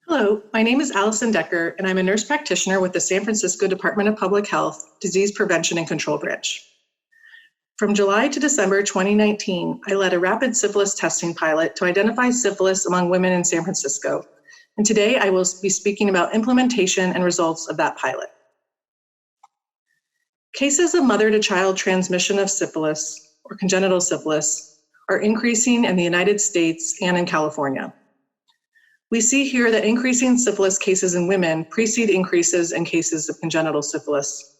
Hello, my name is Allison Decker, and I'm a nurse practitioner with the San Francisco Department of Public Health Disease Prevention and Control Branch. From July to December 2019, I led a rapid syphilis testing pilot to identify syphilis among women in San Francisco, and today I will be speaking about implementation and results of that pilot. Cases of mother-to-child transmission of syphilis, or congenital syphilis, are increasing in the United States and in California. We see here that increasing syphilis cases in women precede increases in cases of congenital syphilis.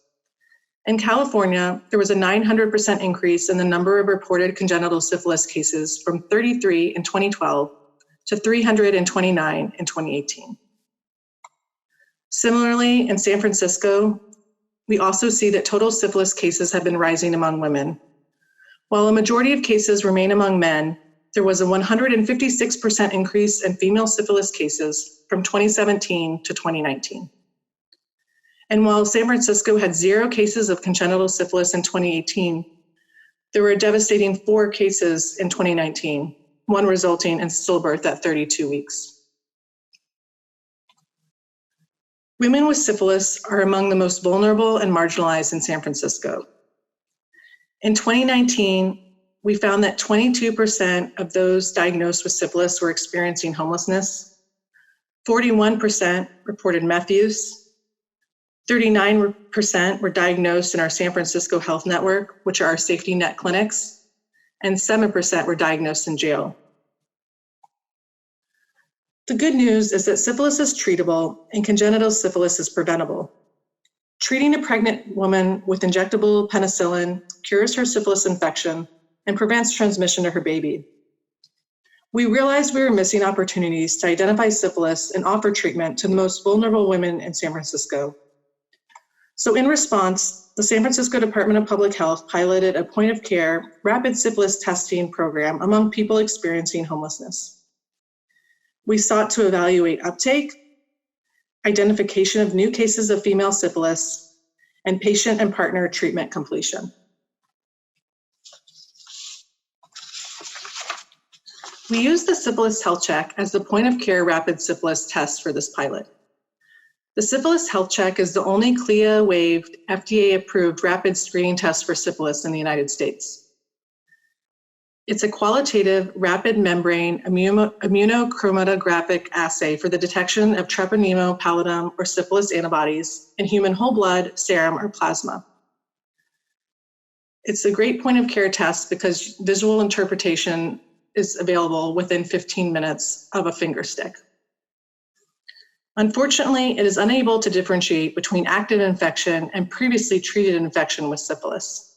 In California, there was a 900% increase in the number of reported congenital syphilis cases from 33 in 2012 to 329 in 2018. Similarly, in San Francisco, we also see that total syphilis cases have been rising among women. While a majority of cases remain among men, there was a 156% increase in female syphilis cases from 2017 to 2019. And while San Francisco had 0 cases of congenital syphilis in 2018, there were a devastating 4 cases in 2019, one resulting in stillbirth at 32 weeks. Women with syphilis are among the most vulnerable and marginalized in San Francisco. In 2019, we found that 22% of those diagnosed with syphilis were experiencing homelessness, 41% reported meth use, 39% were diagnosed in our San Francisco Health Network, which are our safety net clinics, and 7% were diagnosed in jail. The good news is that syphilis is treatable and congenital syphilis is preventable. Treating a pregnant woman with injectable penicillin cures her syphilis infection and prevents transmission to her baby. We realized we were missing opportunities to identify syphilis and offer treatment to the most vulnerable women in San Francisco. So in response, the San Francisco Department of Public Health piloted a point-of-care rapid syphilis testing program among people experiencing homelessness. We sought to evaluate uptake, identification of new cases of female syphilis, and patient and partner treatment completion. We used the Syphilis Health Check as the point-of-care rapid syphilis test for this pilot. The Syphilis Health Check is the only CLIA-waived, FDA-approved rapid screening test for syphilis in the United States. It's a qualitative, rapid membrane immunochromatographic assay for the detection of treponema pallidum or syphilis antibodies in human whole blood, serum, or plasma. It's a great point-of-care test because visual interpretation is available within 15 minutes of a finger stick. Unfortunately, it is unable to differentiate between active infection and previously treated infection with syphilis.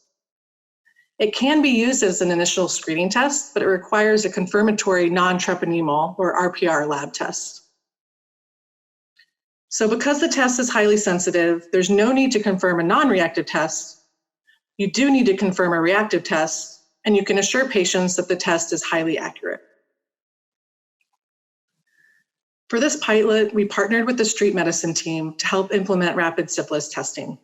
It can be used as an initial screening test, but it requires a confirmatory non-treponemal or RPR lab test. So because the test is highly sensitive, there's no need to confirm a non-reactive test. You do need to confirm a reactive test, and you can assure patients that the test is highly accurate. For this pilot, we partnered with the street medicine team to help implement rapid syphilis testing.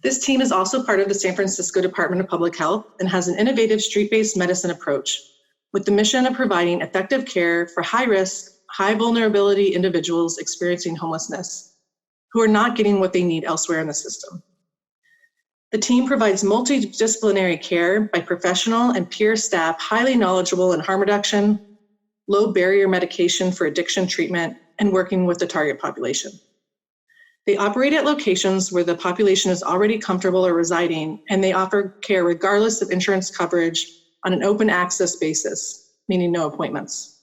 This team is also part of the San Francisco Department of Public Health and has an innovative street-based medicine approach with the mission of providing effective care for high-risk, high-vulnerability individuals experiencing homelessness who are not getting what they need elsewhere in the system. The team provides multidisciplinary care by professional and peer staff highly knowledgeable in harm reduction, low barrier medication for addiction treatment, and working with the target population. They operate at locations where the population is already comfortable or residing, and they offer care regardless of insurance coverage on an open access basis, meaning no appointments.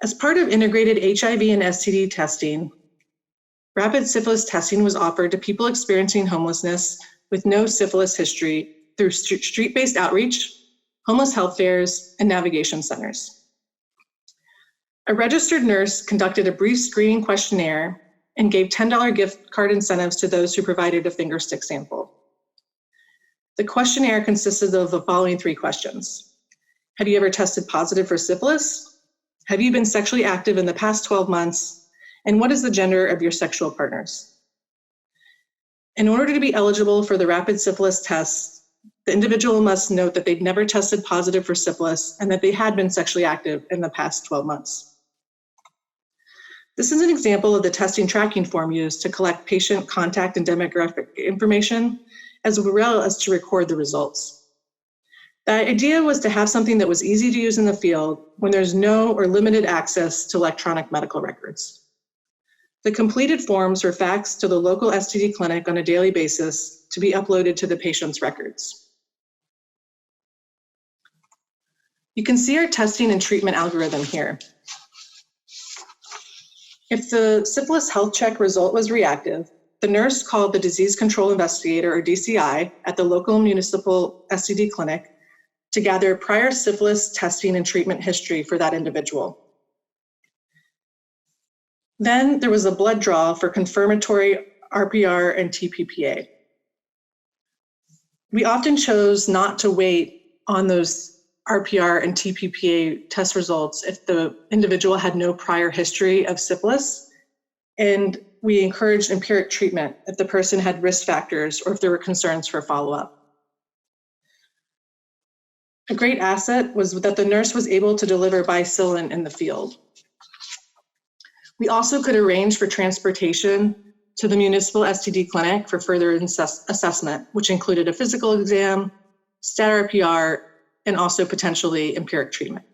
As part of integrated HIV and STD testing, rapid syphilis testing was offered to people experiencing homelessness with no syphilis history through street-based outreach, homeless health fairs, and navigation centers. A registered nurse conducted a brief screening questionnaire and gave $10 gift card incentives to those who provided a finger stick sample. The questionnaire consisted of the following 3 questions. Have you ever tested positive for syphilis? Have you been sexually active in the past 12 months? And what is the gender of your sexual partners? In order to be eligible for the rapid syphilis test, the individual must note that they'd never tested positive for syphilis and that they had been sexually active in the past 12 months. This is an example of the testing tracking form used to collect patient contact and demographic information, as well as to record the results. The idea was to have something that was easy to use in the field when there's no or limited access to electronic medical records. The completed forms were faxed to the local STD clinic on a daily basis to be uploaded to the patient's records. You can see our testing and treatment algorithm here. If the syphilis health check result was reactive, the nurse called the disease control investigator, or DCI, at the local municipal STD clinic to gather prior syphilis testing and treatment history for that individual. Then there was a blood draw for confirmatory RPR and TPPA. We often chose not to wait on those RPR and TPPA test results if the individual had no prior history of syphilis, and we encouraged empiric treatment if the person had risk factors or if there were concerns for follow-up. A great asset was that the nurse was able to deliver bicillin in the field. We also could arrange for transportation to the municipal STD clinic for further assessment, which included a physical exam, stat RPR, and also potentially empiric treatment.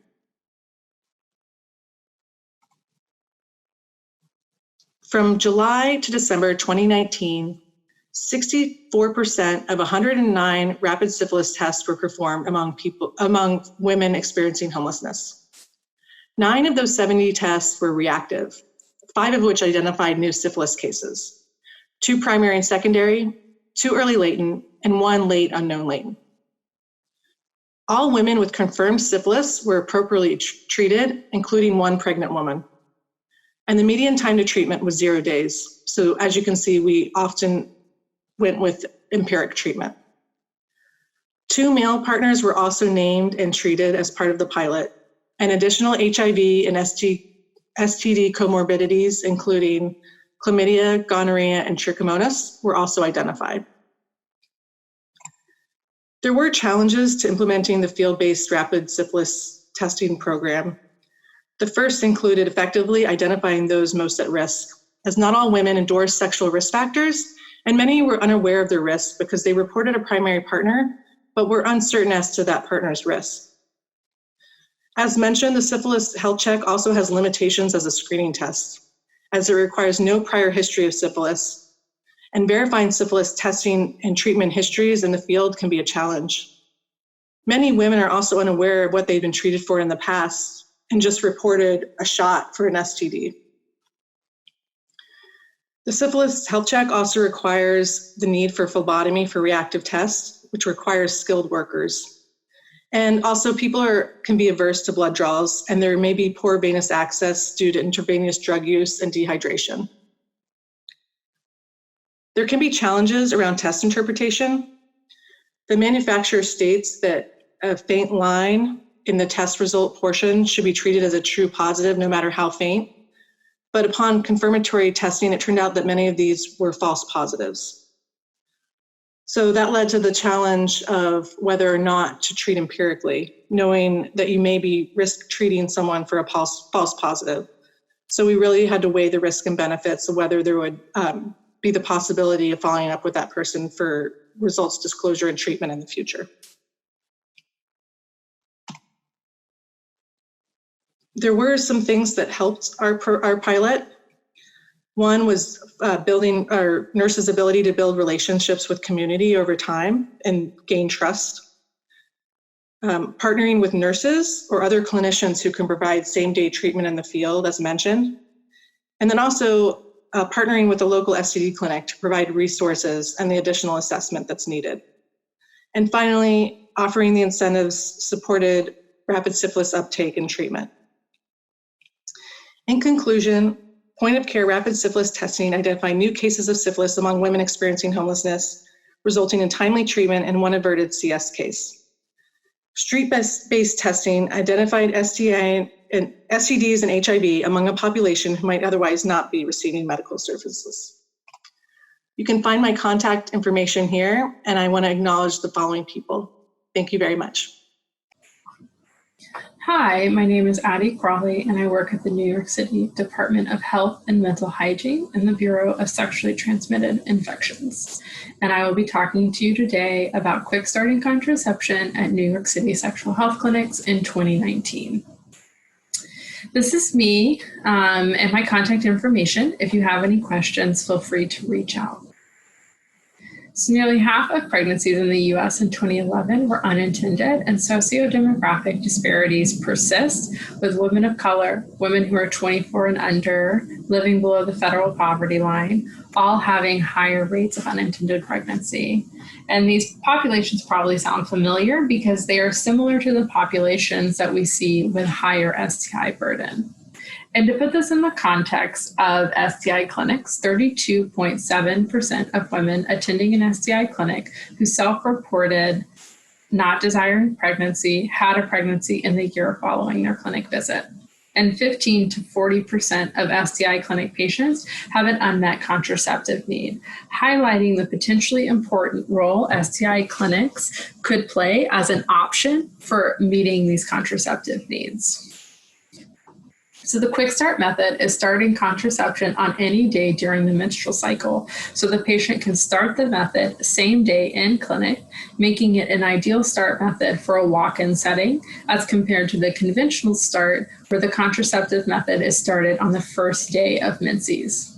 From July to December 2019, 64% of 109 rapid syphilis tests were performed among women experiencing homelessness. 9 of those 70 tests were reactive, 5 of which identified new syphilis cases, 2 primary and secondary, 2 early latent, and 1 late unknown latent. All women with confirmed syphilis were appropriately treated, including 1 pregnant woman. And the median time to treatment was 0 days. So as you can see, we often went with empiric treatment. 2 male partners were also named and treated as part of the pilot, and additional HIV and STD comorbidities, including chlamydia, gonorrhea, and trichomonas, were also identified. There were challenges to implementing the field-based rapid syphilis testing program. The first included effectively identifying those most at risk, as not all women endorse sexual risk factors, and many were unaware of their risk because they reported a primary partner, but were uncertain as to that partner's risk. As mentioned, the syphilis health check also has limitations as a screening test, as it requires no prior history of syphilis, and verifying syphilis testing and treatment histories in the field can be a challenge. Many women are also unaware of what they've been treated for in the past and just reported a shot for an STD. The syphilis health check also requires the need for phlebotomy for reactive tests, which requires skilled workers. And also people can be averse to blood draws, and there may be poor venous access due to intravenous drug use and dehydration. There can be challenges around test interpretation. The manufacturer states that a faint line in the test result portion should be treated as a true positive no matter how faint. But upon confirmatory testing, it turned out that many of these were false positives. So that led to the challenge of whether or not to treat empirically, knowing that you may be risk treating someone for a false positive. So we really had to weigh the risk and benefits of whether there would be the possibility of following up with that person for results disclosure and treatment in the future. There were some things that helped our pilot. One was building our nurses' ability to build relationships with community over time and gain trust. Partnering with nurses or other clinicians who can provide same-day treatment in the field, as mentioned. And then also partnering with a local STD clinic to provide resources and the additional assessment that's needed. And finally, offering the incentives supported rapid syphilis uptake and treatment. In conclusion, point-of-care rapid syphilis testing identified new cases of syphilis among women experiencing homelessness, resulting in timely treatment and 1 averted CS case. Street-based testing identified STDs and HIV among a population who might otherwise not be receiving medical services. You can find my contact information here, and I want to acknowledge the following people. Thank you very much. Hi, my name is Addie Crawley, and I work at the New York City Department of Health and Mental Hygiene in the Bureau of Sexually Transmitted Infections. And I will be talking to you today about quick starting contraception at New York City sexual health clinics in 2019. This is me and my contact information. If you have any questions, feel free to reach out. So nearly half of pregnancies in the U.S. in 2011 were unintended, and sociodemographic disparities persist, with women of color, women who are 24 and under, living below the federal poverty line, all having higher rates of unintended pregnancy. And these populations probably sound familiar because they are similar to the populations that we see with higher STI burden. And to put this in the context of STI clinics, 32.7% of women attending an STI clinic who self-reported not desiring pregnancy had a pregnancy in the year following their clinic visit. And 15 to 40% of STI clinic patients have an unmet contraceptive need, highlighting the potentially important role STI clinics could play as an option for meeting these contraceptive needs. So the quick start method is starting contraception on any day during the menstrual cycle, so the patient can start the method same day in clinic, making it an ideal start method for a walk-in setting as compared to the conventional start where the contraceptive method is started on the first day of menses.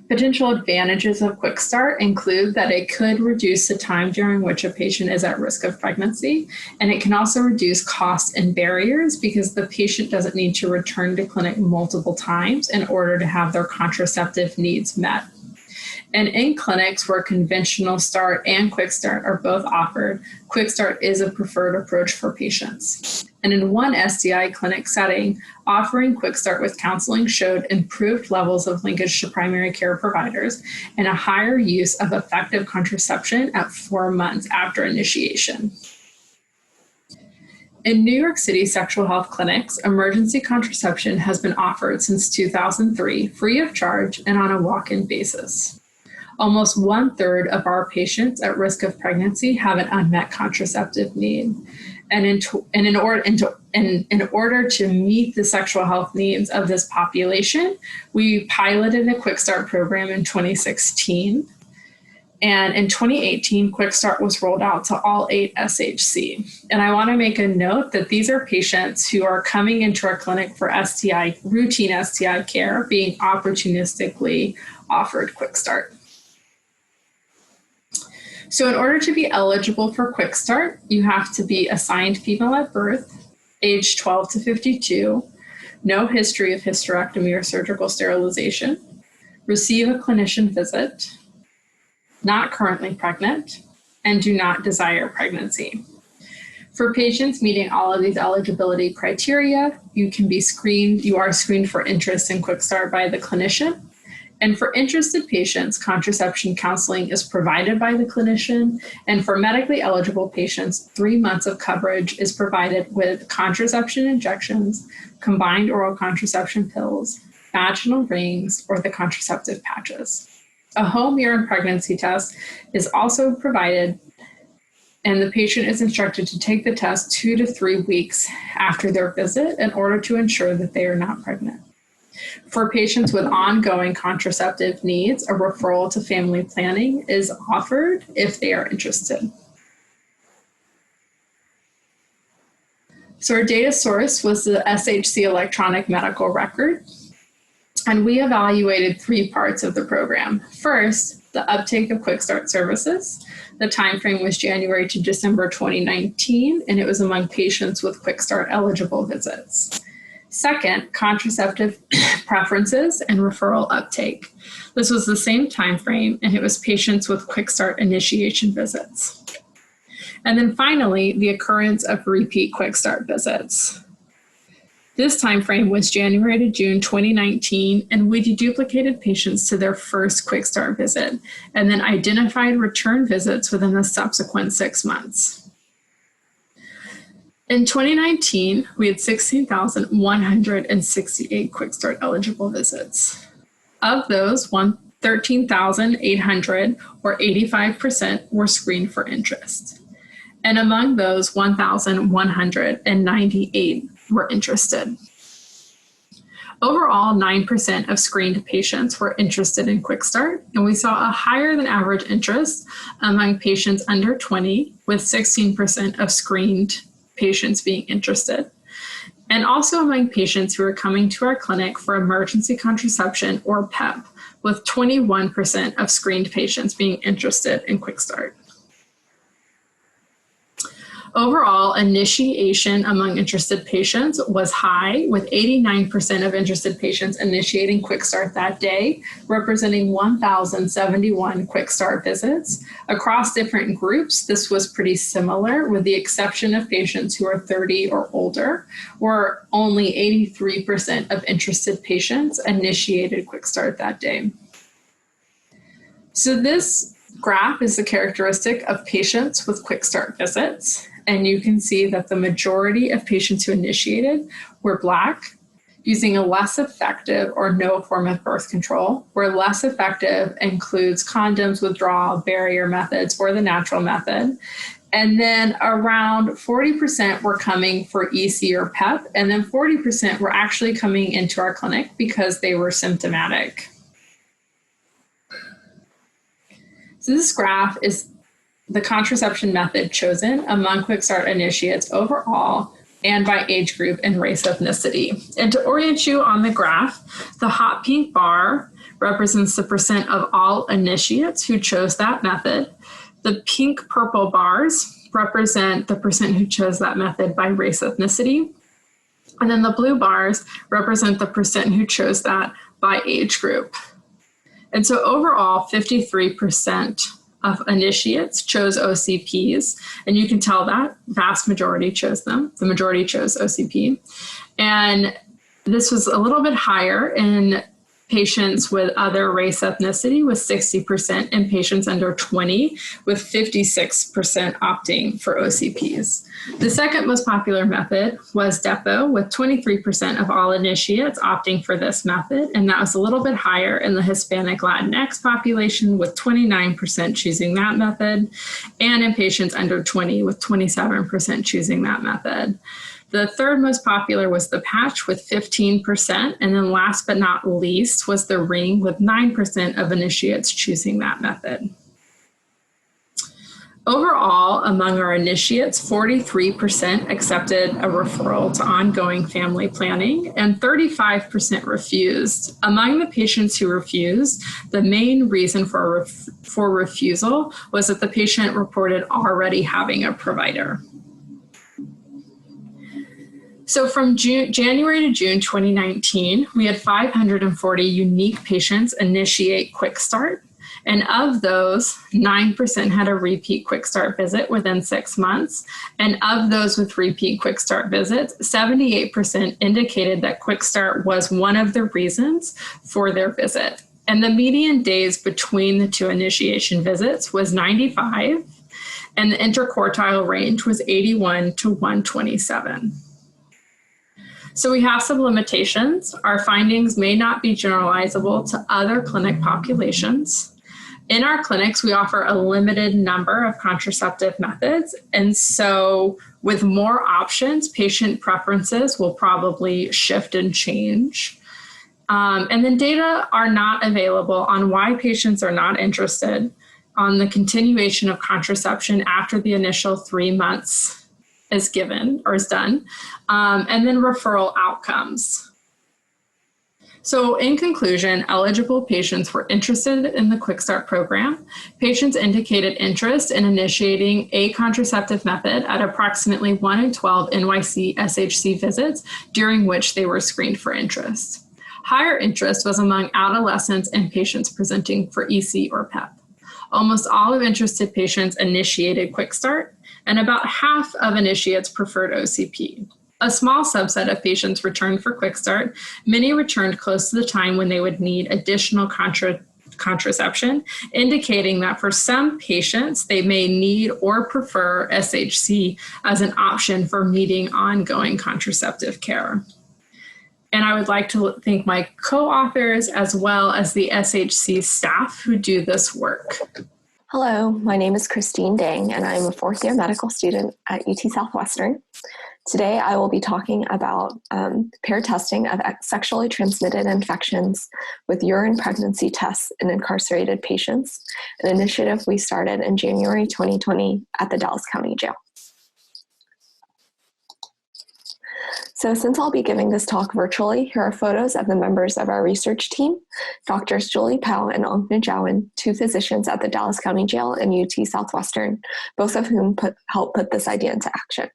Potential advantages of quick start include that it could reduce the time during which a patient is at risk of pregnancy, and it can also reduce costs and barriers because the patient doesn't need to return to clinic multiple times in order to have their contraceptive needs met. And in clinics where conventional start and quick start are both offered, quick start is a preferred approach for patients. And in one STI clinic setting, offering quick start with counseling showed improved levels of linkage to primary care providers and a higher use of effective contraception at 4 months after initiation. In New York City sexual health clinics, emergency contraception has been offered since 2003, free of charge and on a walk-in basis. Almost 1/3 of our patients at risk of pregnancy have an unmet contraceptive need. And in order to meet the sexual health needs of this population, we piloted a Quick Start program in 2016. And in 2018, Quick Start was rolled out to all 8 SHC. And I want to make a note that these are patients who are coming into our clinic for STI, routine STI care, being opportunistically offered Quick Start. So in order to be eligible for Quick Start, you have to be assigned female at birth, age 12 to 52, no history of hysterectomy or surgical sterilization, receive a clinician visit, not currently pregnant, and do not desire pregnancy. For patients meeting all of these eligibility criteria, you are screened for interest in Quick Start by the clinician. And for interested patients, contraception counseling is provided by the clinician. And for medically eligible patients, 3 months of coverage is provided with contraception injections, combined oral contraception pills, vaginal rings, or the contraceptive patches. A home urine pregnancy test is also provided, and the patient is instructed to take the test 2 to 3 weeks after their visit in order to ensure that they are not pregnant. For patients with ongoing contraceptive needs, a referral to family planning is offered if they are interested. So our data source was the SHC electronic medical record, and we evaluated 3 parts of the program. First, the uptake of Quick Start services. The timeframe was January to December 2019, and it was among patients with Quick Start eligible visits. Second, contraceptive preferences and referral uptake. This was the same time frame, and it was patients with Quick Start initiation visits. And then finally, the occurrence of repeat Quick Start visits. This time frame was January to June 2019, and we deduplicated patients to their first Quick Start visit, and then identified return visits within the subsequent 6 months. In 2019, we had 16,168 Quick Start eligible visits. Of those, 13,800, or 85%, were screened for interest. And among those, 1,198 were interested. Overall, 9% of screened patients were interested in Quick Start, and we saw a higher than average interest among patients under 20, with 16% of screened patients being interested, and also among patients who are coming to our clinic for emergency contraception or PEP, with 21% of screened patients being interested in Quick Start. Overall, initiation among interested patients was high, with 89% of interested patients initiating Quick Start that day, representing 1,071 Quick Start visits. Across different groups, this was pretty similar, with the exception of patients who are 30 or older, where only 83% of interested patients initiated Quick Start that day. So this graph is the characteristic of patients with Quick Start visits. And you can see that the majority of patients who initiated were Black, using a less effective or no form of birth control, where less effective includes condoms, withdrawal, barrier methods, or the natural method. And then around 40% were coming for EC or PEP, and then 40% were actually coming into our clinic because they were symptomatic. So this graph is the contraception method chosen among Quick Start initiates overall and by age group and race ethnicity. And to orient you on the graph, the hot pink bar represents the percent of all initiates who chose that method. The pink purple bars represent the percent who chose that method by race ethnicity. And then the blue bars represent the percent who chose that by age group. And so overall, 53% of initiates chose OCPs, and you can tell that vast majority chose them. The majority chose OCP. And this was a little bit higher in patients with other race ethnicity, with 60%, and patients under 20, with 56% opting for OCPs. The second most popular method was Depo, with 23% of all initiates opting for this method, and that was a little bit higher in the Hispanic Latinx population, with 29% choosing that method, and in patients under 20, with 27% choosing that method. The third most popular was the patch with 15%, and then last but not least was the ring with 9% of initiates choosing that method. Overall, among our initiates, 43% accepted a referral to ongoing family planning and 35% refused. Among the patients who refused, the main reason for refusal was that the patient reported already having a provider. So from January to June 2019, we had 540 unique patients initiate Quick Start. And of those, 9% had a repeat Quick Start visit within 6 months. And of those with repeat Quick Start visits, 78% indicated that Quick Start was one of the reasons for their visit. And the median days between the two initiation visits was 95, and the interquartile range was 81 to 127. So we have some limitations. Our findings may not be generalizable to other clinic populations. In our clinics, we offer a limited number of contraceptive methods. And so with more options, patient preferences will probably shift and change. And then data are not available on why patients are not interested on the continuation of contraception after the initial 3 months is given or is done, and then referral outcomes. So in conclusion, eligible patients were interested in the Quick Start program. Patients indicated interest in initiating a contraceptive method at approximately 1 in 12 NYC SHC visits, during which they were screened for interest. Higher interest was among adolescents and patients presenting for EC or PEP. Almost all of interested patients initiated Quick Start, and about half of initiates preferred OCP. A small subset of patients returned for Quick Start. Many returned close to the time when they would need additional contraception, indicating that for some patients, they may need or prefer SHC as an option for meeting ongoing contraceptive care. And I would like to thank my co-authors as well as the SHC staff who do this work. Hello, my name is Christine Dang, and I'm a fourth-year medical student at UT Southwestern. Today, I will be talking about paired testing of sexually transmitted infections with urine pregnancy tests in incarcerated patients, an initiative we started in January 2020 at the Dallas County Jail. So since I'll be giving this talk virtually, here are photos of the members of our research team, Doctors Julie Powell and Ongna Jowan, two physicians at the Dallas County Jail and UT Southwestern, both of whom helped put this idea into action.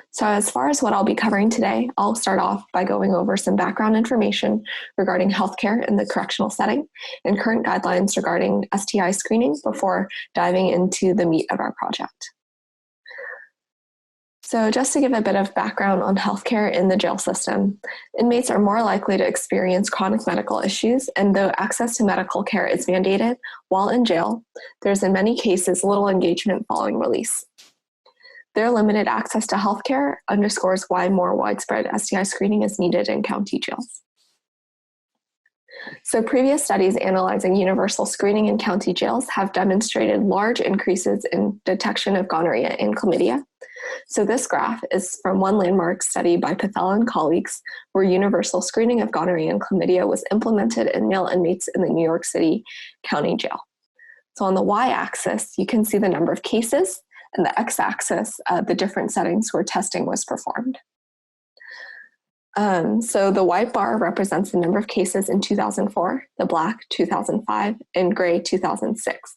So as far as what I'll be covering today, I'll start off by going over some background information regarding healthcare in the correctional setting and current guidelines regarding STI screening before diving into the meat of our project. So just to give a bit of background on healthcare in the jail system, inmates are more likely to experience chronic medical issues, and though access to medical care is mandated while in jail, there's in many cases little engagement following release. Their limited access to healthcare underscores why more widespread STI screening is needed in county jails. So previous studies analyzing universal screening in county jails have demonstrated large increases in detection of gonorrhea and chlamydia. So this graph is from one landmark study by Pathella and colleagues where universal screening of gonorrhea and chlamydia was implemented in male inmates in the New York City County Jail. So on the y-axis, you can see the number of cases, and the x-axis, the different settings where testing was performed. So the white bar represents the number of cases in 2004, the black 2005, and gray 2006.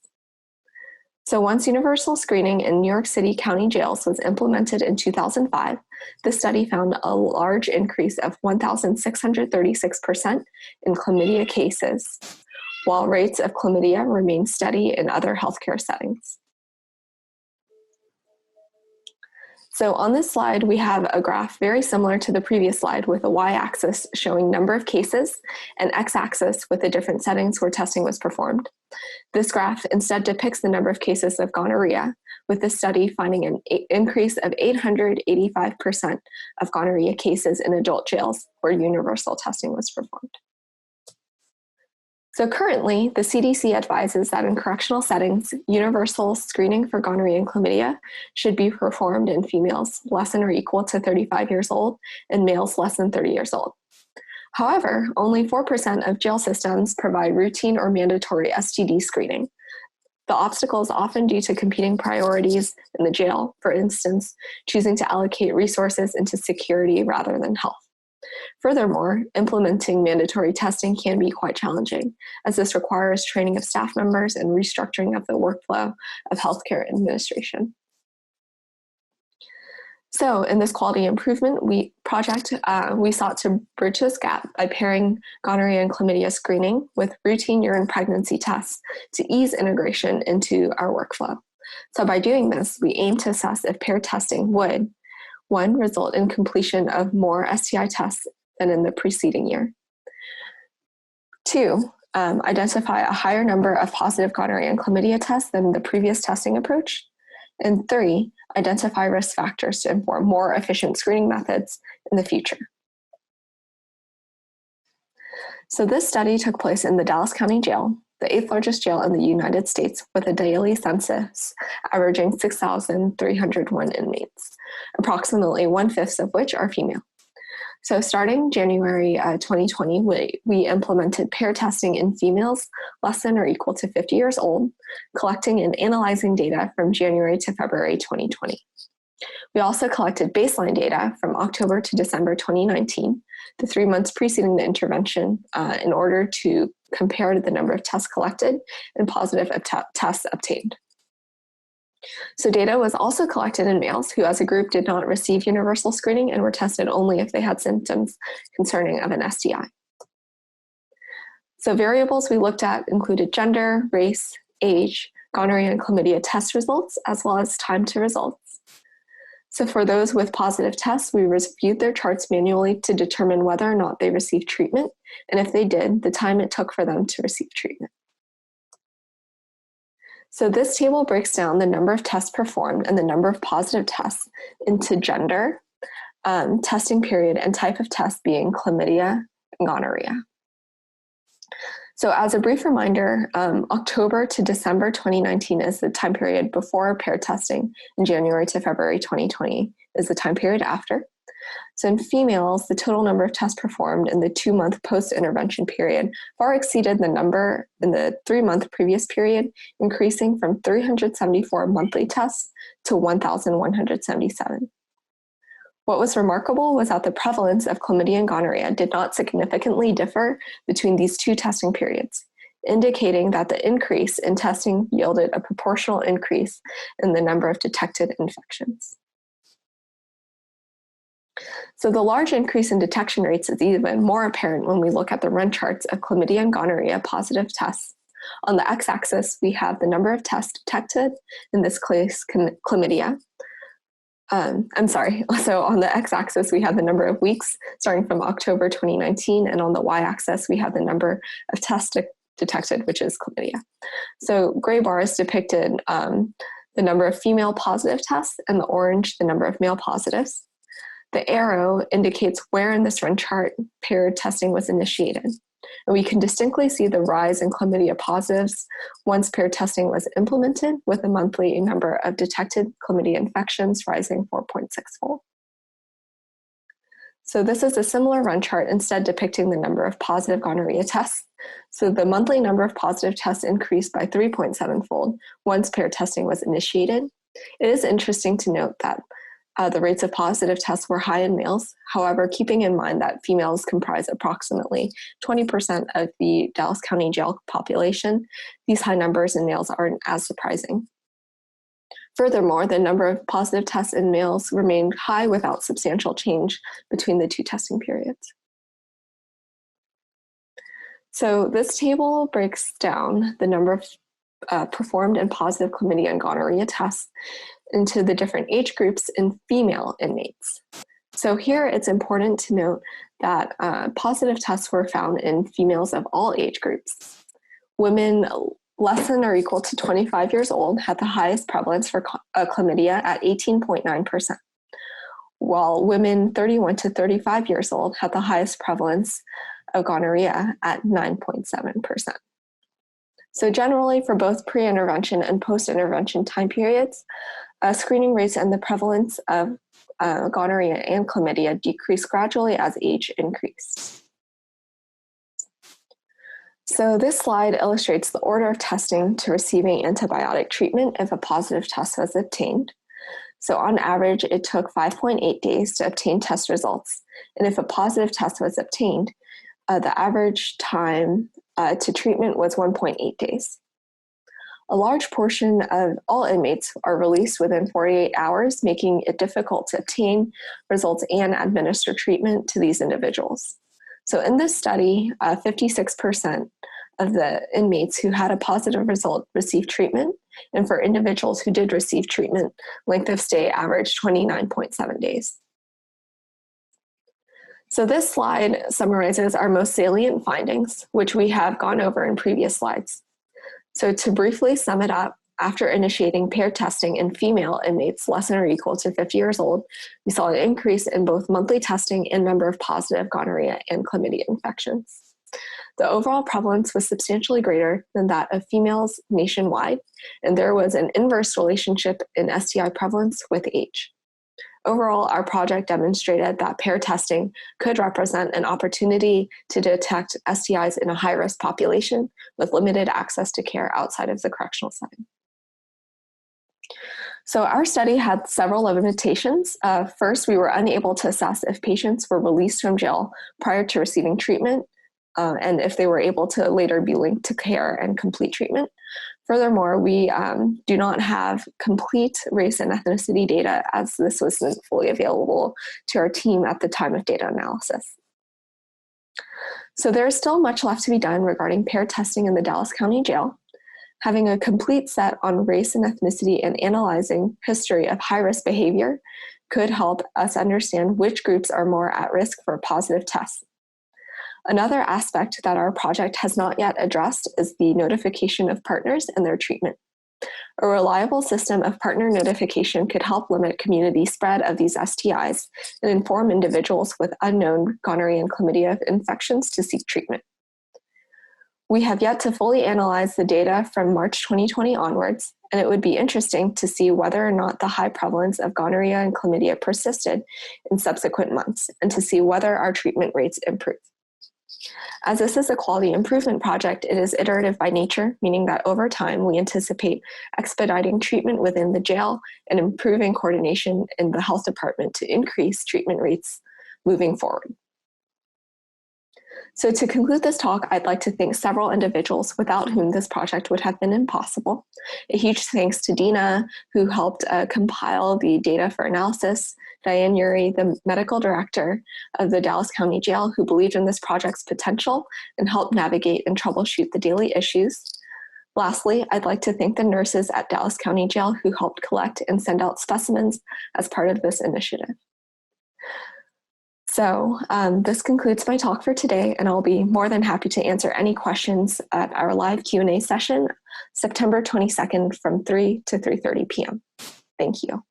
So once universal screening in New York City County jails was implemented in 2005, the study found a large increase of 1,636% in chlamydia cases, while rates of chlamydia remain steady in other healthcare settings. So on this slide, we have a graph very similar to the previous slide with a y-axis showing number of cases and x-axis with the different settings where testing was performed. This graph instead depicts the number of cases of gonorrhea, with this study finding an increase of 885% of gonorrhea cases in adult jails where universal testing was performed. So currently, the CDC advises that in correctional settings, universal screening for gonorrhea and chlamydia should be performed in females less than or equal to 35 years old and males less than 30 years old. However, only 4% of jail systems provide routine or mandatory STD screening. The obstacle is often due to competing priorities in the jail, for instance, choosing to allocate resources into security rather than health. Furthermore, implementing mandatory testing can be quite challenging, as this requires training of staff members and restructuring of the workflow of healthcare administration. So in this quality improvement project, we sought to bridge this gap by pairing gonorrhea and chlamydia screening with routine urine pregnancy tests to ease integration into our workflow. So by doing this, we aim to assess if paired testing would, 1, result in completion of more STI tests than in the preceding year. 2, identify a higher number of positive gonorrhea and chlamydia tests than the previous testing approach. And 3, identify risk factors to inform more efficient screening methods in the future. So this study took place in the Dallas County Jail, the 8th largest jail in the United States, with a daily census averaging 6,301 inmates, approximately 1/5 of which are female. So starting January 2020, we implemented pair testing in females less than or equal to 50 years old, collecting and analyzing data from January to February 2020. We also collected baseline data from October to December 2019, the 3 months preceding the intervention, in order to compare the number of tests collected and positive tests obtained. So data was also collected in males who as a group did not receive universal screening and were tested only if they had symptoms concerning of an STI. So variables we looked at included gender, race, age, gonorrhea and chlamydia test results, as well as time to results. So for those with positive tests, we reviewed their charts manually to determine whether or not they received treatment, and if they did, the time it took for them to receive treatment. So this table breaks down the number of tests performed and the number of positive tests into gender, testing period, and type of test being chlamydia and gonorrhea. So as a brief reminder, October to December 2019 is the time period before paired testing, and January to February 2020 is the time period after. So in females, the total number of tests performed in the 2-month post-intervention period far exceeded the number in the 3-month previous period, increasing from 374 monthly tests to 1,177. What was remarkable was that the prevalence of chlamydia and gonorrhea did not significantly differ between these 2 testing periods, indicating that the increase in testing yielded a proportional increase in the number of detected infections. So the large increase in detection rates is even more apparent when we look at the run charts of chlamydia and gonorrhea positive tests. On the x-axis, we have the number of tests detected, in this case, chlamydia. So on the x-axis, we have the number of weeks starting from October 2019, and on the y-axis, we have the number of tests detected, which is chlamydia. So gray bars depicted the number of female positive tests, and the orange, the number of male positives. The arrow indicates where in this run chart paired testing was initiated. And we can distinctly see the rise in chlamydia positives once paired testing was implemented, with the monthly number of detected chlamydia infections rising 4.6-fold. So this is a similar run chart, instead depicting the number of positive gonorrhea tests. So the monthly number of positive tests increased by 3.7-fold once paired testing was initiated. It is interesting to note that the rates of positive tests were high in males. However, keeping in mind that females comprise approximately 20% of the Dallas County jail population, these high numbers in males aren't as surprising. Furthermore, the number of positive tests in males remained high without substantial change between the 2 testing periods. So this table breaks down the number of performed and positive chlamydia and gonorrhea tests into the different age groups in female inmates. So here it's important to note that positive tests were found in females of all age groups. Women less than or equal to 25 years old had the highest prevalence for chlamydia at 18.9%, while women 31 to 35 years old had the highest prevalence of gonorrhea at 9.7%. So generally, for both pre-intervention and post-intervention time periods, screening rates and the prevalence of gonorrhea and chlamydia decreased gradually as age increased. So this slide illustrates the order of testing to receiving antibiotic treatment if a positive test was obtained. So on average, it took 5.8 days to obtain test results. And if a positive test was obtained, the average time to treatment was 1.8 days. A large portion of all inmates are released within 48 hours, making it difficult to obtain results and administer treatment to these individuals. So in this study, 56% of the inmates who had a positive result received treatment, and for individuals who did receive treatment, length of stay averaged 29.7 days. So this slide summarizes our most salient findings, which we have gone over in previous slides. So to briefly sum it up, after initiating paired testing in female inmates less than or equal to 50 years old, we saw an increase in both monthly testing and number of positive gonorrhea and chlamydia infections. The overall prevalence was substantially greater than that of females nationwide, and there was an inverse relationship in STI prevalence with age. Overall, our project demonstrated that paired testing could represent an opportunity to detect STIs in a high-risk population with limited access to care outside of the correctional setting. So our study had several limitations. First, we were unable to assess if patients were released from jail prior to receiving treatment, and if they were able to later be linked to care and complete treatment. Furthermore, we do not have complete race and ethnicity data, as this wasn't fully available to our team at the time of data analysis. So there is still much left to be done regarding paired testing in the Dallas County Jail. Having a complete set on race and ethnicity and analyzing history of high-risk behavior could help us understand which groups are more at risk for positive tests. Another aspect that our project has not yet addressed is the notification of partners and their treatment. A reliable system of partner notification could help limit community spread of these STIs and inform individuals with unknown gonorrhea and chlamydia infections to seek treatment. We have yet to fully analyze the data from March 2020 onwards, and it would be interesting to see whether or not the high prevalence of gonorrhea and chlamydia persisted in subsequent months, and to see whether our treatment rates improved. As this is a quality improvement project, it is iterative by nature, meaning that over time we anticipate expediting treatment within the jail and improving coordination in the health department to increase treatment rates moving forward. So to conclude this talk, I'd like to thank several individuals without whom this project would have been impossible. A huge thanks to Dina, who helped compile the data for analysis, Diane Uri, the medical director of the Dallas County Jail, who believed in this project's potential and helped navigate and troubleshoot the daily issues. Lastly, I'd like to thank the nurses at Dallas County Jail who helped collect and send out specimens as part of this initiative. So this concludes my talk for today, and I'll be more than happy to answer any questions at our live Q&A session, September 22nd from 3 to 3:30 p.m. Thank you.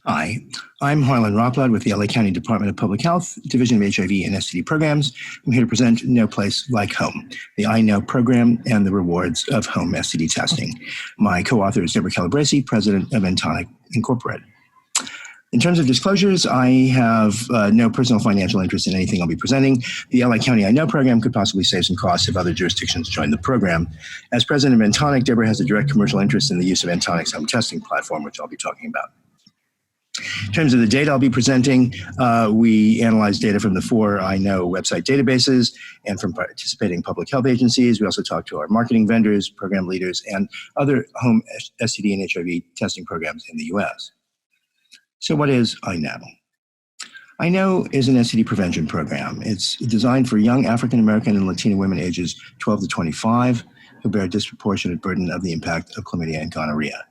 Hi, I'm Harlan Roplad with the LA County Department of Public Health, Division of HIV and STD Programs. I'm here to present No Place Like Home, the I Know program and the rewards of home STD testing. My co-author is Deborah Calabresi, president of Entonic Incorporated. In terms of disclosures, I have no personal financial interest in anything I'll be presenting. The LA County I Know program could possibly save some costs if other jurisdictions join the program. As president of Entonic, Deborah has a direct commercial interest in the use of Entonic's home testing platform, which I'll be talking about. In terms of the data I'll be presenting, we analyze data from the 4 I Know website databases and from participating public health agencies. We also talk to our marketing vendors, program leaders, and other home STD and HIV testing programs in the US. So what is I Know? I Know is an STD prevention program. It's designed for young African American and Latino women ages 12 to 25 who bear a disproportionate burden of the impact of chlamydia and gonorrhea.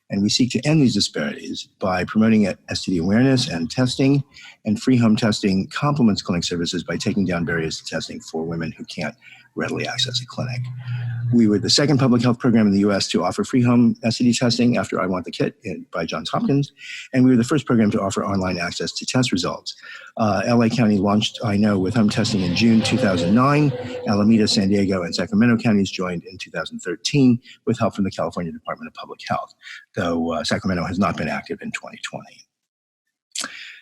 And we seek to end these disparities by promoting STD awareness and testing, and free home testing complements clinic services by taking down barriers to testing for women who can't readily access a clinic. We were the second public health program in the US to offer free home STD testing after I Want the Kit by Johns Hopkins, and we were the first program to offer online access to test results. LA County launched I Know with home testing in June 2009. Alameda, San Diego, and Sacramento counties joined in 2013 with help from the California Department of Public Health, though Sacramento has not been active in 2020.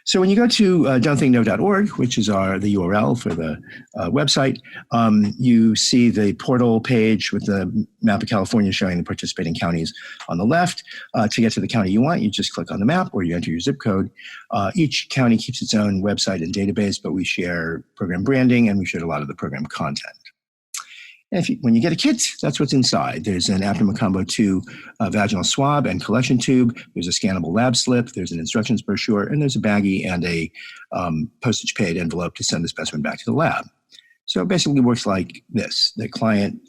So when you go to don'tthinkno.org, which is the URL for the website, you see the portal page with the map of California showing the participating counties on the left. To get to the county you want, you just click on the map or you enter your zip code. Each county keeps its own website and database, but we share program branding and we share a lot of the program content. And when you get a kit, that's what's inside. There's an Aptima Combo 2 vaginal swab and collection tube. There's a scannable lab slip. There's an instructions brochure, and there's a baggie and a postage paid envelope to send the specimen back to the lab. So it basically works like this. The client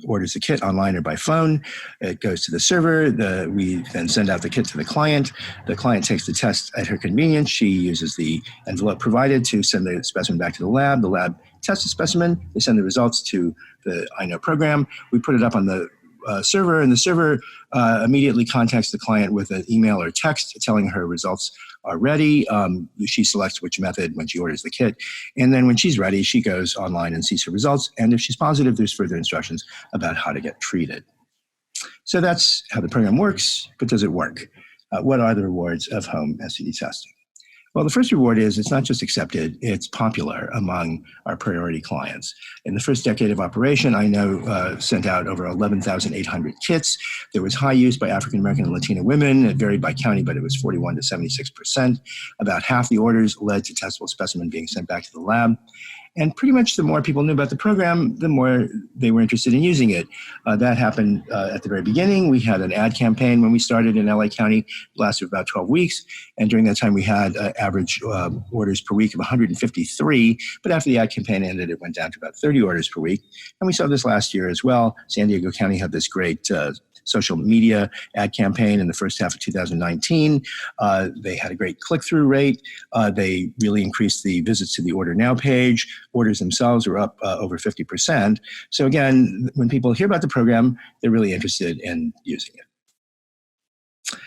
orders the kit online or by phone. It goes to the server. We then send out the kit to the client. The client takes the test at her convenience. She uses the envelope provided to send the specimen back to the lab. The lab tests the specimen. They send the results to the I Know program. We put it up on the server, and the server immediately contacts the client with an email or text telling her results are ready. She selects which method when she orders the kit. And then when she's ready, she goes online and sees her results. And if she's positive, there's further instructions about how to get treated. So that's how the program works, but does it work? What are the rewards of home STD testing? Well, the first reward is it's not just accepted, it's popular among our priority clients. In the first decade of operation, I Know sent out over 11,800 kits. There was high use by African American and Latino women. It varied by county, but it was 41 to 76%. About half the orders led to testable specimen being sent back to the lab. And pretty much the more people knew about the program, the more they were interested in using it. That happened at the very beginning. We had an ad campaign when we started in LA County. It lasted about 12 weeks. And during that time, we had average orders per week of 153. But after the ad campaign ended, it went down to about 30 orders per week. And we saw this last year as well. San Diego County had this great social media ad campaign in the first half of 2019. They had a great click-through rate. They really increased the visits to the Order Now page. Orders themselves were up over 50%. So again, when people hear about the program, they're really interested in using it.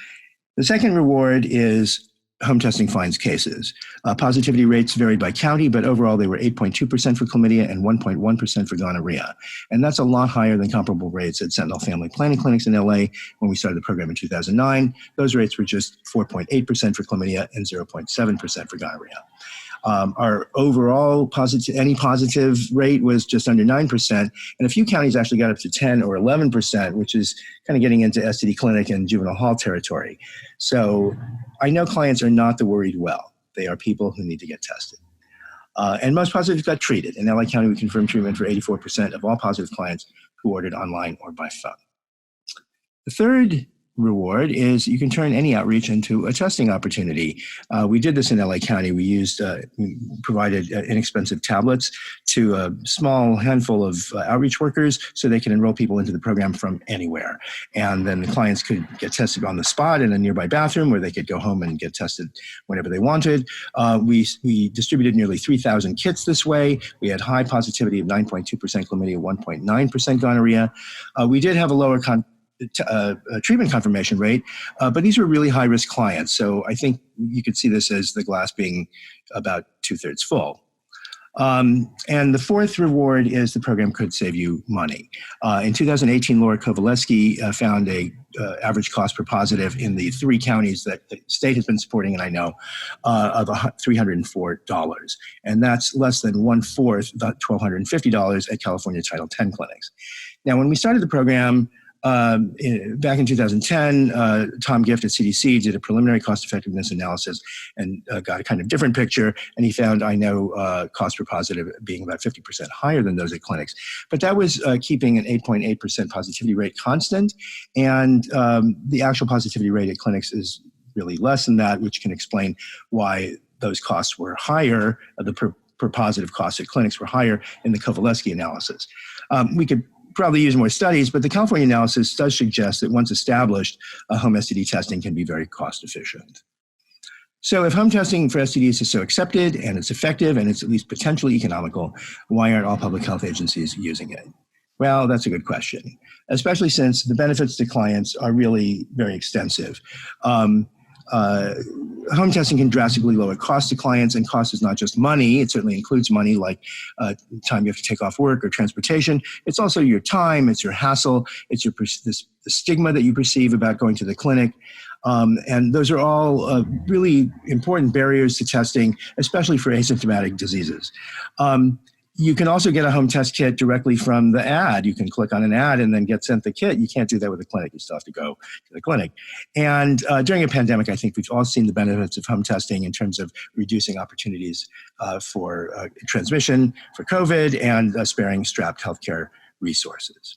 The second reward is home testing finds cases. Positivity rates varied by county, but overall they were 8.2% for chlamydia and 1.1% for gonorrhea. And that's a lot higher than comparable rates at Sentinel Family Planning Clinics in LA when we started the program in 2009. Those rates were just 4.8% for chlamydia and 0.7% for gonorrhea. Our overall positive rate was just under 9%, and a few counties actually got up to 10 or 11%, which is kind of getting into STD clinic and juvenile hall territory. So I know clients are not the worried well. They are people who need to get tested. And most positives got treated. In LA County, we confirmed treatment for 84% of all positive clients who ordered online or by phone. The third reward is you can turn any outreach into a testing opportunity. We did this in LA County. We provided inexpensive tablets to a small handful of outreach workers so they can enroll people into the program from anywhere. And then the clients could get tested on the spot in a nearby bathroom, where they could go home and get tested whenever they wanted. We distributed nearly 3,000 kits this way. We had high positivity of 9.2% chlamydia, 1.9% gonorrhea. We did have a lower treatment confirmation rate, but these were really high-risk clients. So I think you could see this as the glass being about 2/3 full. And the fourth reward is the program could save you money. In 2018, Laura Kowaleski found a average cost per positive in the 3 counties that the state has been supporting, and I know, of $304. And that's less than 1/4, about $1,250 at California Title X clinics. Now, when we started the program, back in 2010, Tom Gift at CDC did a preliminary cost effectiveness analysis and got a kind of different picture. And he found, cost per positive being about 50% higher than those at clinics. But that was keeping an 8.8% positivity rate constant. And the actual positivity rate at clinics is really less than that, which can explain why those costs were higher. The per positive costs at clinics were higher in the Kowaleski analysis. We could probably use more studies, but the California analysis does suggest that once established, home STD testing can be very cost efficient. So if home testing for STDs is so accepted and it's effective and it's at least potentially economical, why aren't all public health agencies using it? Well, that's a good question, especially since the benefits to clients are really very extensive. Home testing can drastically lower costs to clients, and cost is not just money. It certainly includes money like time you have to take off work or transportation. It's also your time, it's your hassle, it's the stigma that you perceive about going to the clinic. And those are all really important barriers to testing, especially for asymptomatic diseases. You can also get a home test kit directly from the ad. You can click on an ad and then get sent the kit. You can't do that with a clinic. You still have to go to the clinic. And during a pandemic, I think we've all seen the benefits of home testing in terms of reducing opportunities for transmission, for COVID, and sparing strapped healthcare resources.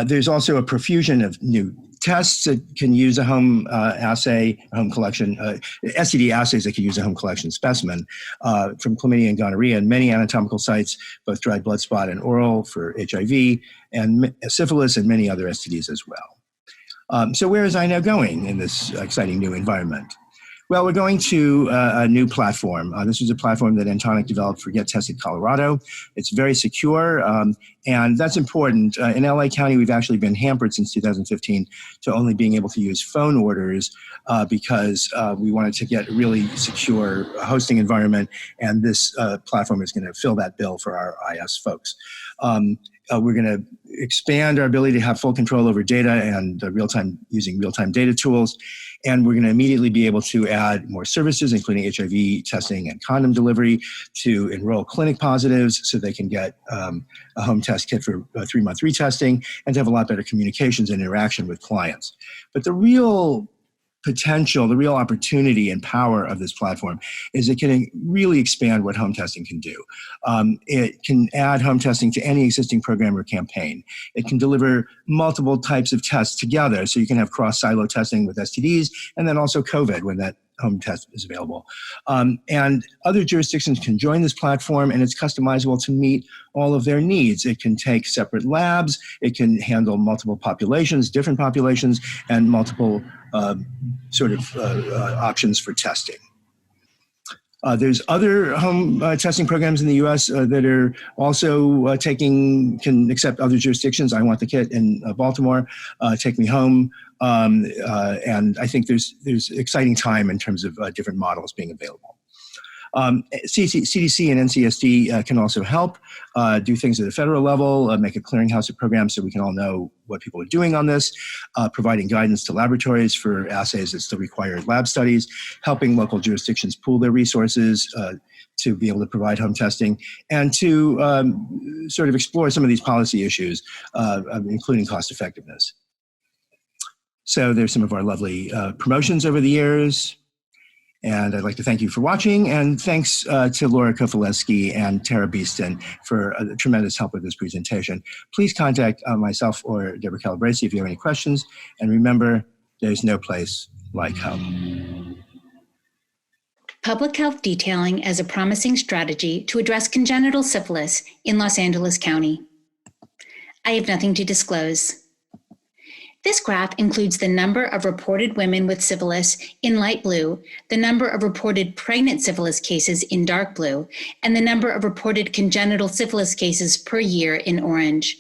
There's also a profusion of new tests that can use a home assay, home collection, STD assays that can use a home collection specimen from chlamydia and gonorrhea, and many anatomical sites, both dried blood spot and oral for HIV, and syphilis, and many other STDs as well. So where is I now going in this exciting new environment? Well, we're going to a new platform. This is a platform that Entonic developed for Get Tested Colorado. It's very secure, and that's important. In LA County, we've actually been hampered since 2015 to only being able to use phone orders because we wanted to get a really secure hosting environment, and this platform is going to fill that bill for our IS folks. We're going to expand our ability to have full control over data and using real-time data tools. And we're going to immediately be able to add more services, including HIV testing and condom delivery, to enroll clinic positives so they can get a home test kit for 3-month retesting, and to have a lot better communications and interaction with clients. But the real potential, the real opportunity and power of this platform is it can really expand what home testing can do. It can add home testing to any existing program or campaign. It can deliver multiple types of tests together, so you can have cross-silo testing with STDs, and then also COVID when that home test is available. And other jurisdictions can join this platform, and it's customizable to meet all of their needs. It can take separate labs, it can handle multiple populations, different populations, and multiple options for testing. There's other home testing programs in the U.S. That are also can accept other jurisdictions. I Want the Kit in Baltimore, Take Me Home, and I think there's exciting time in terms of different models being available. CDC and NCSD can also help do things at the federal level, make a clearinghouse of programs so we can all know what people are doing on this, providing guidance to laboratories for assays that still require lab studies, helping local jurisdictions pool their resources to be able to provide home testing, and to sort of explore some of these policy issues, including cost effectiveness. So there's some of our lovely promotions over the years. And I'd like to thank you for watching, and thanks to Laura Kofaleski and Tara Beeston for tremendous help with this presentation. Please contact myself or Deborah Calabresi if you have any questions, and remember, there's no place like home. Public health detailing as a promising strategy to address congenital syphilis in Los Angeles County. I have nothing to disclose. This graph includes the number of reported women with syphilis in light blue, the number of reported pregnant syphilis cases in dark blue, and the number of reported congenital syphilis cases per year in orange.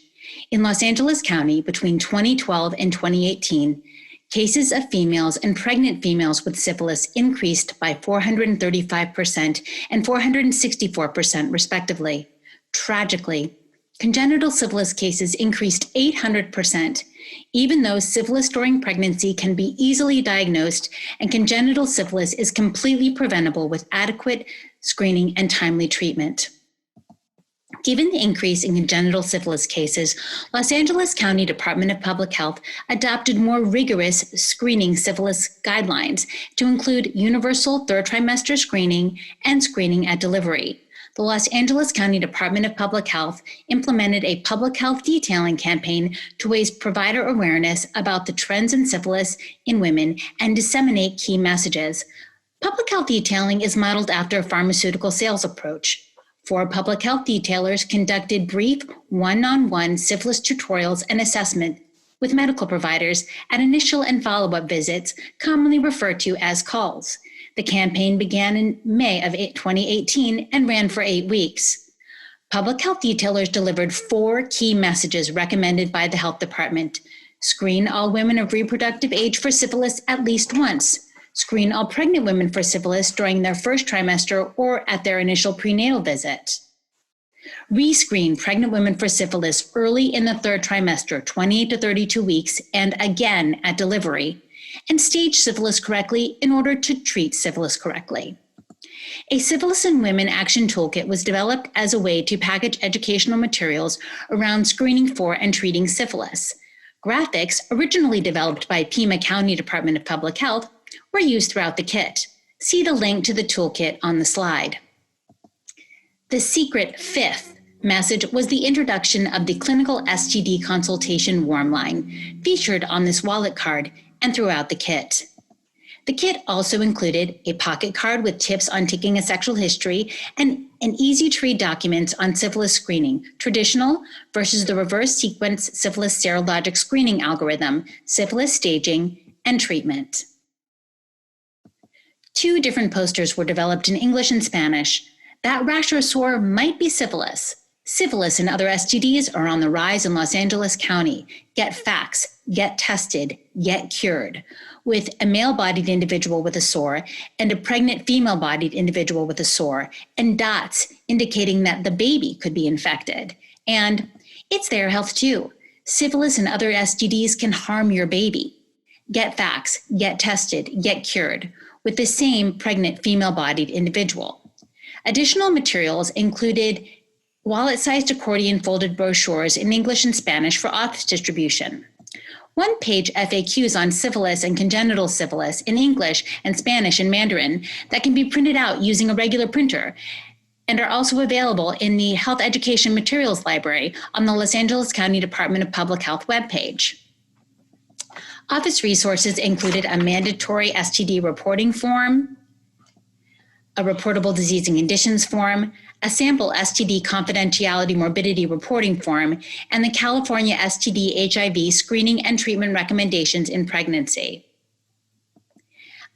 In Los Angeles County, between 2012 and 2018, cases of females and pregnant females with syphilis increased by 435% and 464% respectively. Tragically, congenital syphilis cases increased 800%, even though syphilis during pregnancy can be easily diagnosed, and congenital syphilis is completely preventable with adequate screening and timely treatment. Given the increase in congenital syphilis cases, Los Angeles County Department of Public Health adopted more rigorous screening syphilis guidelines to include universal third trimester screening and screening at delivery. The Los Angeles County Department of Public Health implemented a public health detailing campaign to raise provider awareness about the trends in syphilis in women and disseminate key messages. Public health detailing is modeled after a pharmaceutical sales approach. 4 public health detailers conducted brief one-on-one syphilis tutorials and assessment with medical providers at initial and follow-up visits, commonly referred to as calls. The campaign began in May of 2018 and ran for 8 weeks. Public health detailers delivered 4 key messages recommended by the health department. Screen all women of reproductive age for syphilis at least once. Screen all pregnant women for syphilis during their first trimester or at their initial prenatal visit. Rescreen pregnant women for syphilis early in the 3rd trimester, 28 to 32 weeks, and again at delivery. And stage syphilis correctly in order to treat syphilis correctly. A Syphilis in Women Action Toolkit was developed as a way to package educational materials around screening for and treating syphilis. Graphics, originally developed by Pima County Department of Public Health, were used throughout the kit. See the link to the toolkit on the slide. The secret 5th message was the introduction of the Clinical STD Consultation Warm Line, featured on this wallet card and throughout the kit. The kit also included a pocket card with tips on taking a sexual history and an easy-to-read documents on syphilis screening, traditional versus the reverse sequence syphilis serologic screening algorithm, syphilis staging, and treatment. 2 different posters were developed in English and Spanish. That rash or sore might be syphilis. Syphilis and other STDs are on the rise in Los Angeles County. Get facts, get tested, get cured. With a male-bodied individual with a sore and a pregnant female-bodied individual with a sore, and dots indicating that the baby could be infected. And it's their health too. Syphilis and other STDs can harm your baby. Get facts, get tested, get cured with the same pregnant female-bodied individual. Additional materials included wallet-sized accordion folded brochures in English and Spanish for office distribution. 1-page FAQs on syphilis and congenital syphilis in English and Spanish and Mandarin that can be printed out using a regular printer and are also available in the Health Education Materials Library on the Los Angeles County Department of Public Health webpage. Office resources included a mandatory STD reporting form, a reportable disease and conditions form, a sample STD confidentiality morbidity reporting form, and the California STD HIV screening and treatment recommendations in pregnancy.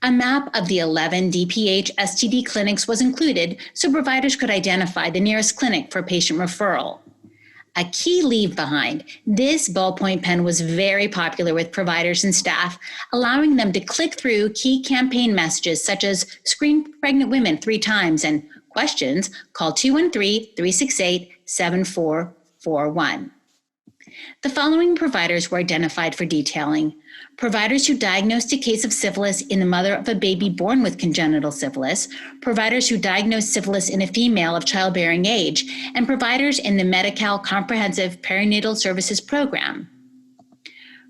A map of the 11 DPH STD clinics was included so providers could identify the nearest clinic for patient referral. A key leave behind, this ballpoint pen was very popular with providers and staff, allowing them to click through key campaign messages such as screen pregnant women 3 times and questions, call 213-368-7441. The following providers were identified for detailing: providers who diagnosed a case of syphilis in the mother of a baby born with congenital syphilis, providers who diagnosed syphilis in a female of childbearing age, and providers in the Medi-Cal Comprehensive Perinatal Services Program.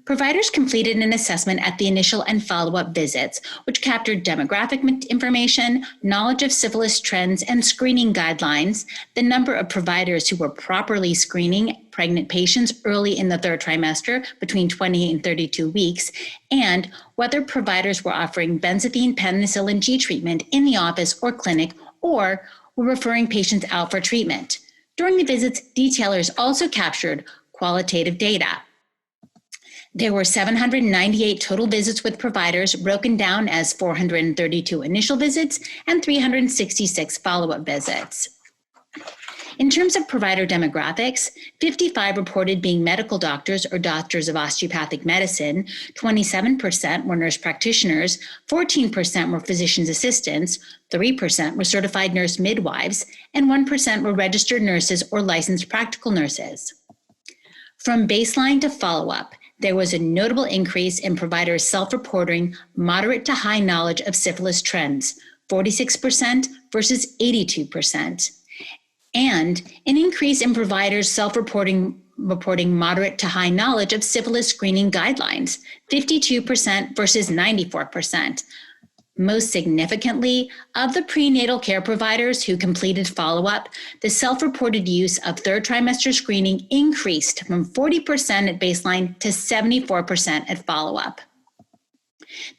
Providers completed an assessment at the initial and follow-up visits, which captured demographic information, knowledge of syphilis trends and screening guidelines, the number of providers who were properly screening pregnant patients early in the 3rd trimester between 20 and 32 weeks, and whether providers were offering benzathine penicillin G treatment in the office or clinic or were referring patients out for treatment. During the visits, detailers also captured qualitative data. There were 798 total visits with providers, broken down as 432 initial visits and 366 follow-up visits. In terms of provider demographics, 55 reported being medical doctors or doctors of osteopathic medicine, 27% were nurse practitioners, 14% were physician's assistants, 3% were certified nurse midwives, and 1% were registered nurses or licensed practical nurses. From baseline to follow-up, there was a notable increase in providers self-reporting moderate to high knowledge of syphilis trends, 46% versus 82%, and an increase in providers self-reporting moderate to high knowledge of syphilis screening guidelines, 52% versus 94%. Most significantly, of the prenatal care providers who completed follow-up, the self-reported use of 3rd trimester screening increased from 40% at baseline to 74% at follow-up.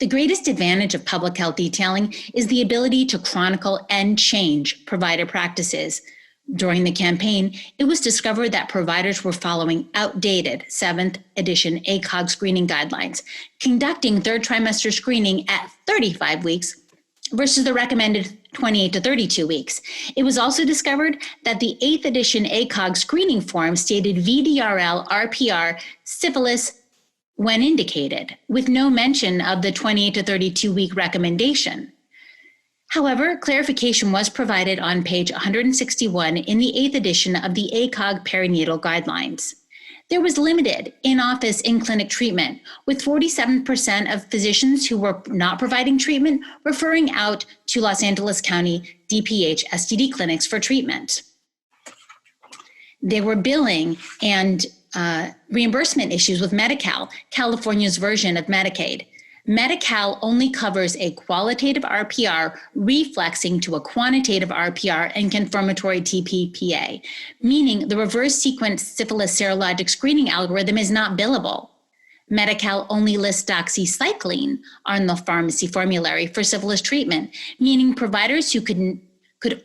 The greatest advantage of public health detailing is the ability to chronicle and change provider practices. During the campaign, it was discovered that providers were following outdated 7th edition ACOG screening guidelines, conducting 3rd trimester screening at 35 weeks versus the recommended 28 to 32 weeks. It was also discovered that the 8th edition ACOG screening form stated VDRL RPR syphilis when indicated, with no mention of the 28 to 32 week recommendation. However, clarification was provided on page 161 in the 8th edition of the ACOG perinatal guidelines. There was limited in-office, in-clinic treatment, with 47% of physicians who were not providing treatment referring out to Los Angeles County DPH STD clinics for treatment. There were billing and reimbursement issues with Medi-Cal, California's version of Medicaid. Medi-Cal only covers a qualitative RPR reflexing to a quantitative RPR and confirmatory TPPA, meaning the reverse sequence syphilis serologic screening algorithm is not billable. Medi-Cal only lists doxycycline on the pharmacy formulary for syphilis treatment, meaning providers who could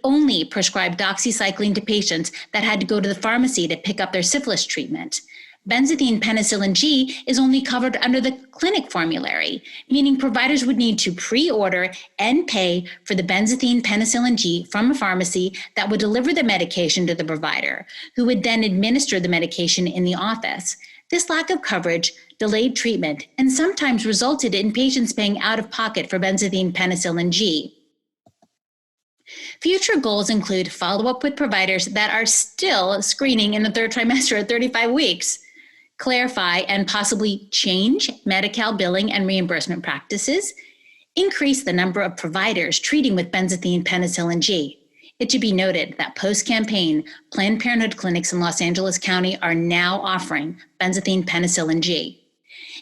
only prescribe doxycycline to patients that had to go to the pharmacy to pick up their syphilis treatment. Benzathine penicillin G is only covered under the clinic formulary, meaning providers would need to pre-order and pay for the benzathine penicillin G from a pharmacy that would deliver the medication to the provider, who would then administer the medication in the office. This lack of coverage delayed treatment and sometimes resulted in patients paying out of pocket for benzathine penicillin G. Future goals include follow-up with providers that are still screening in the 3rd trimester at 35 weeks, clarify and possibly change Medi-Cal billing and reimbursement practices, increase the number of providers treating with benzathine penicillin G. It should be noted that post-campaign, Planned Parenthood clinics in Los Angeles County are now offering benzathine penicillin G.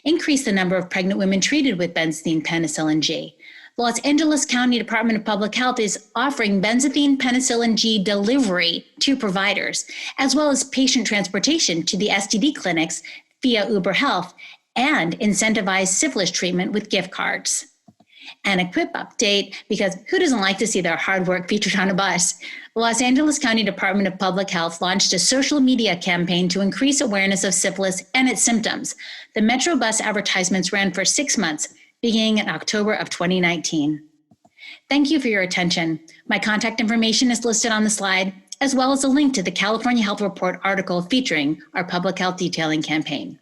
Increase the number of pregnant women treated with benzathine penicillin G. The Los Angeles County Department of Public Health is offering benzathine penicillin G delivery to providers, as well as patient transportation to the STD clinics via Uber Health, and incentivized syphilis treatment with gift cards. And a quick update, because who doesn't like to see their hard work featured on a bus? The Los Angeles County Department of Public Health launched a social media campaign to increase awareness of syphilis and its symptoms. The Metro bus advertisements ran for 6 months, beginning in October of 2019. Thank you for your attention. My contact information is listed on the slide, as well as a link to the California Health Report article featuring our public health detailing campaign.